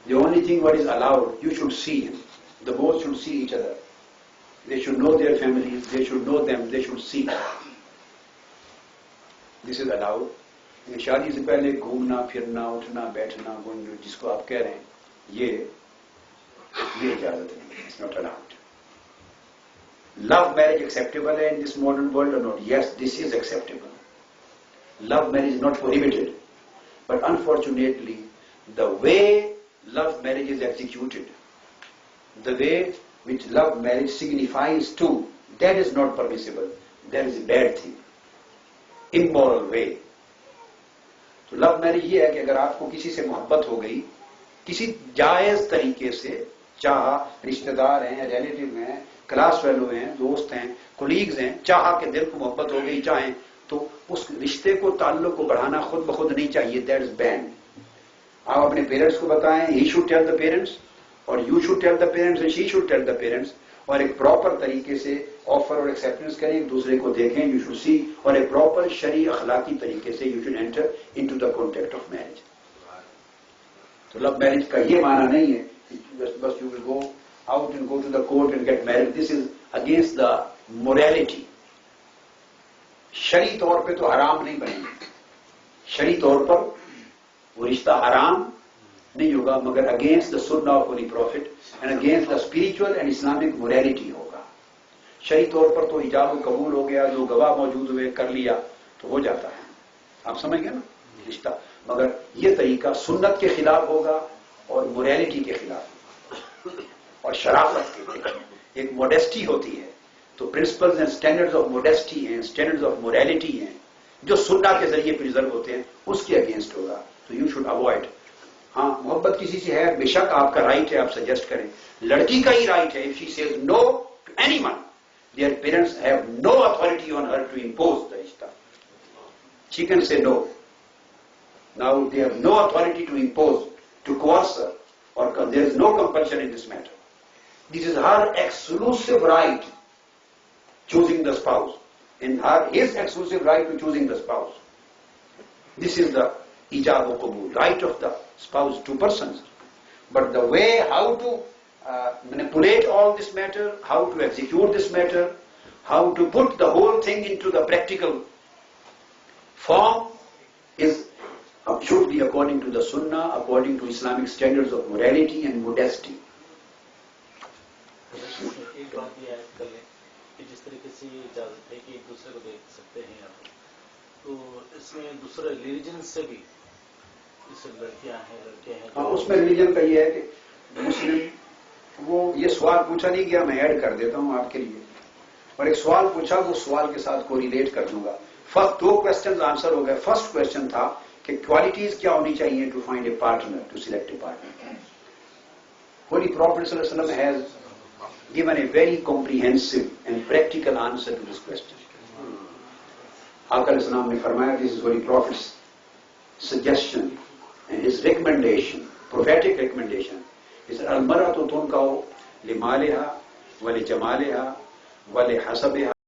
The only thing what is allowed, you should see him. The both should see each other. They should know their families, they should know them, they should see. This is allowed. शादी से पहले घूमना फिरना उठना बैठना जिसको आप कह रहे हैं ये इजाजत नहीं. It's not allowed. Love marriage acceptable in this modern world or not? Yes, this is acceptable. Love marriage is not prohibited. But unfortunately, the way love marriage is executed, the way which love marriage signifies to, that is not permissible. That is a bad thing. Immoral way. तो love marriage ये है कि अगर आपको किसी से मोहब्बत हो गई, किसी जायज तरीके से, चाह रिश्तेदार हैं, रिलेटिव हैं, क्लास फेलो हैं, दोस्त हैं, कोलीग्स हैं, चाह के दिल को मोहब्बत हो गई चाहें, तो उस रिश्ते को ताल्लुक को बढ़ाना खुद ब खुद नहीं चाहिए. That is ban. आप अपने पेरेंट्स को बताएं, he should tell the parents और you should tell the parents and she should tell the parents, और एक प्रॉपर तरीके से ऑफर और एक्सेप्टेंस करें, एक दूसरे को देखें, यू शुड सी, और एक प्रॉपर शरी अखलाकी तरीके से you should enter into the contact of marriage. तो लव मैरिज का ये माना नहीं है बस you will go out and go to the court and get married. This is against the morality. शरी तौर पे तो हराम नहीं बनेगी, शरी तौर पर वो रिश्ता हराम नहीं होगा, मगर अगेंस्ट द सुन्ना of holy prophet and against the spiritual and Islamic morality होगा. शरी तौर पर तो इजाब कबूल हो गया, जो गवाह मौजूद हुए कर लिया तो हो जाता है, आप समझ गए ना रिश्ता. मगर ये तरीका सुन्नत के खिलाफ होगा और मोरालिटी के खिलाफ और शराफत के. एक मोडेस्टी होती है तो principles and standards of modesty हैं, स्टैंडर्ड्स ऑफ मोरालिटी हैं, जो सुन्ना के जरिए प्रिजर्व होते हैं, उसके अगेंस्ट होगा. तो यू शुड अवॉइड. हाँ, मोहब्बत किसी से है, बेशक आपका राइट है, आप सजेस्ट करें. लड़की का ही राइट है. If she says no to anyone, their parents have no authority on her to impose the rishta. She can say no. Now they have no authority to impose, to coerce her, or there is no compulsion in this matter. This is her exclusive right, choosing the spouse, and his exclusive right to choosing the spouse. This is the ijab wa qabul, right of the spouse, two persons. But the way how to manipulate all this matter, how to execute this matter, how to put the whole thing into the practical form is should be according to the sunnah, according to Islamic standards of morality and modesty. एक बात ये add कर लें कि जिस तरीके से ये इजाजत है कि एक दूसरे को देख सकते हैं आप, तो इसमें दूसरे रिलीजन से भी जैसे लड़कियां हैं लड़के हैं. हाँ, उसमें रिलीजन का ये है कि मुस्लिम, वो ये सवाल पूछा नहीं गया, मैं ऐड कर देता हूँ आपके लिए. और एक सवाल पूछा, वो सवाल के साथ को रिलेट कर दूंगा. फर्स्ट दो क्वेश्चन आंसर हो गए. फर्स्ट क्वेश्चन था कि क्वालिटीज क्या होनी चाहिए to find a partner, to select a partner. Holy prophet सल्लल्लाहु अलैहि वसल्लम has given a very comprehensive and practical answer to this question. Aqa al-Islam ne farmaya, this is Holy Prophet's suggestion and his recommendation, prophetic recommendation. He said, al-mar'atu tunkau li maliha wa li jamaliha wa li hasabiha